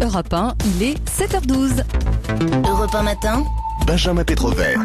Europe 1, il est 7h12. Europe 1 matin, Benjamin Pétrovert.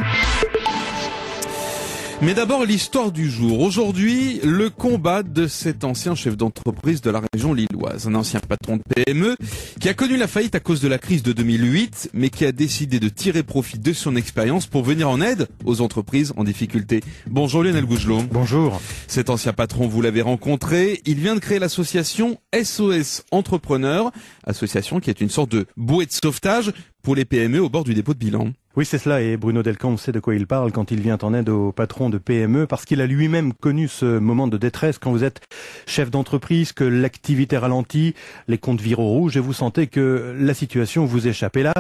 Mais d'abord, l'histoire du jour. Aujourd'hui, le combat de cet ancien chef d'entreprise de la région lilloise. Un ancien patron de PME qui a connu la faillite à cause de la crise de 2008, mais qui a décidé de tirer profit de son expérience pour venir en aide aux entreprises en difficulté. Bonjour Lionel Gougelot. Bonjour. Cet ancien patron, vous l'avez rencontré. Il vient de créer l'association SOS Entrepreneurs, association qui est une sorte de bouée de sauvetage pour les PME au bord du dépôt de bilan. Oui, c'est cela, et Bruno Delcamp sait de quoi il parle quand il vient en aide aux patrons de PME, parce qu'il a lui-même connu ce moment de détresse quand vous êtes chef d'entreprise, que l'activité ralentit, les comptes virent au rouge, et vous sentez que la situation vous échappe. Et là,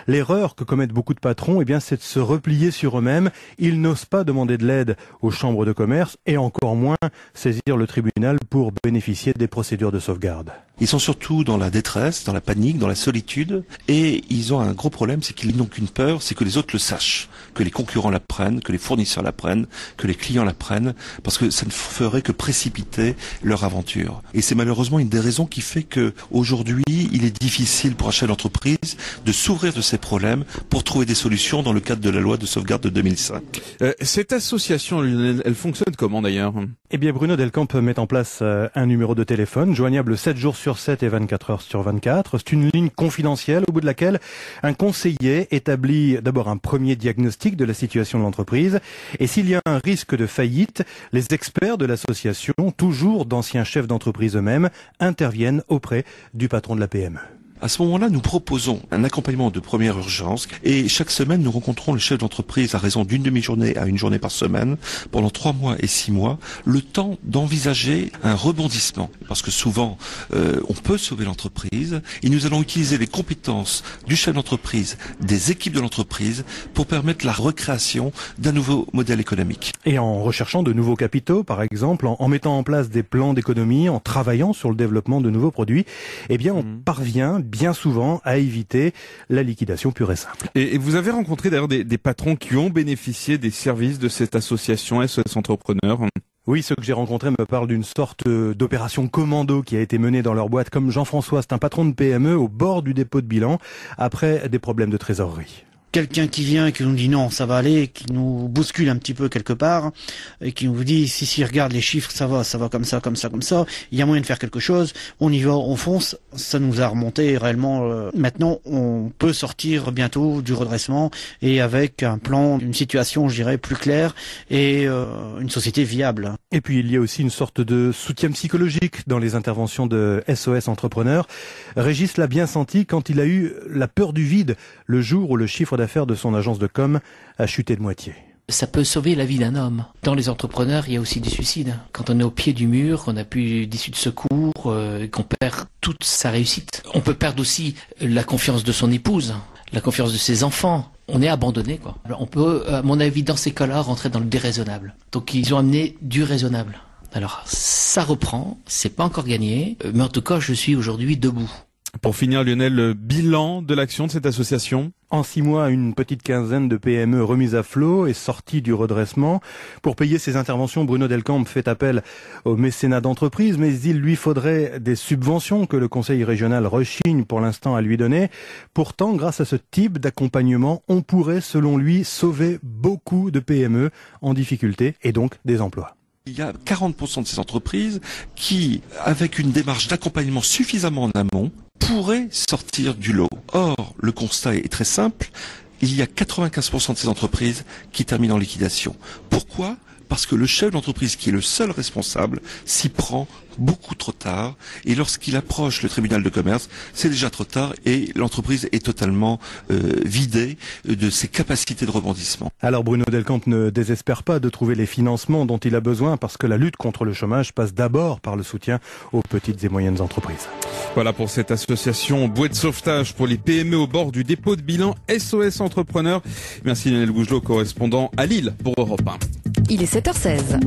l'erreur que commettent beaucoup de patrons, eh bien, c'est de se replier sur eux-mêmes. Ils n'osent pas demander de l'aide aux chambres de commerce, et encore moins saisir le tribunal pour bénéficier des procédures de sauvegarde. Ils sont surtout dans la détresse, dans la panique, dans la solitude, et ils ont un gros problème, c'est qu'ils n'ont qu'une peur, c'est que les autres le sachent, que les concurrents l'apprennent, que les fournisseurs l'apprennent, que les clients l'apprennent, parce que ça ne ferait que précipiter leur aventure. Et c'est malheureusement une des raisons qui fait que aujourd'hui, il est difficile pour un chef d'entreprise de s'ouvrir de ces problèmes pour trouver des solutions dans le cadre de la loi de sauvegarde de 2005. Cette association, elle fonctionne comment d'ailleurs ? Eh bien, Bruno Delcamp met en place un numéro de téléphone, joignable 7 jours sur 7 et 24 heures sur 24. C'est une ligne confidentielle au bout de laquelle un conseiller établit d'abord un premier diagnostic de la situation de l'entreprise. Et s'il y a un risque de faillite, les experts de l'association, toujours d'anciens chefs d'entreprise eux-mêmes, interviennent auprès du patron de la PME. À ce moment-là, nous proposons un accompagnement de première urgence et chaque semaine, nous rencontrons le chef d'entreprise à raison d'une demi-journée à une journée par semaine pendant 3 mois et 6 mois, le temps d'envisager un rebondissement. Parce que souvent, on peut sauver l'entreprise et nous allons utiliser les compétences du chef d'entreprise, des équipes de l'entreprise pour permettre la recréation d'un nouveau modèle économique. Et en recherchant de nouveaux capitaux, par exemple, en mettant en place des plans d'économie, en travaillant sur le développement de nouveaux produits, eh bien, on parvient bien souvent à éviter la liquidation pure et simple. Et vous avez rencontré d'ailleurs des patrons qui ont bénéficié des services de cette association SOS Entrepreneurs ? Oui, ceux que j'ai rencontrés me parlent d'une sorte d'opération commando qui a été menée dans leur boîte, comme Jean-François, c'est un patron de PME au bord du dépôt de bilan, après des problèmes de trésorerie. Quelqu'un qui vient et qui nous dit non, ça va aller, qui nous bouscule un petit peu quelque part, et qui nous dit si regarde les chiffres, ça va comme ça, il y a moyen de faire quelque chose, on y va, on fonce, ça nous a remonté réellement. Maintenant, on peut sortir bientôt du redressement et avec un plan, une situation, je dirais, plus claire et une société viable. Et puis il y a aussi une sorte de soutien psychologique dans les interventions de SOS Entrepreneurs. Régis l'a bien senti quand il a eu la peur du vide le jour où le chiffre d'affaires de son agence de com a chuté de moitié. Ça peut sauver la vie d'un homme. Dans les entrepreneurs, il y a aussi des suicides. Quand on est au pied du mur, qu'on n'a plus d'issue de secours, qu'on perd toute sa réussite. On peut perdre aussi la confiance de son épouse, la confiance de ses enfants. On est abandonné, quoi. On peut, à mon avis, dans ces cas-là, rentrer dans le déraisonnable. Donc ils ont amené du raisonnable. Alors, ça reprend, c'est pas encore gagné, mais en tout cas, je suis aujourd'hui debout. Pour finir, Lionel, le bilan de l'action de cette association ? En 6 mois, une petite quinzaine de PME remises à flot et sorties du redressement. Pour payer ses interventions, Bruno Delcamp fait appel au mécénat d'entreprise, mais il lui faudrait des subventions que le conseil régional rechigne pour l'instant à lui donner. Pourtant, grâce à ce type d'accompagnement, on pourrait, selon lui, sauver beaucoup de PME en difficulté et donc des emplois. Il y a 40% de ces entreprises qui, avec une démarche d'accompagnement suffisamment en amont, pourraient sortir du lot. Or, le constat est très simple, il y a 95% de ces entreprises qui terminent en liquidation. Pourquoi ? Parce que le chef d'entreprise, qui est le seul responsable, s'y prend beaucoup trop tard. Et lorsqu'il approche le tribunal de commerce, c'est déjà trop tard et l'entreprise est totalement vidée de ses capacités de rebondissement. Alors Bruno Delcamp ne désespère pas de trouver les financements dont il a besoin parce que la lutte contre le chômage passe d'abord par le soutien aux petites et moyennes entreprises. Voilà pour cette association bouée de sauvetage pour les PME au bord du dépôt de bilan SOS Entrepreneurs. Merci Lionel Gougelot, correspondant à Lille pour Europe 1. Il est 7h16.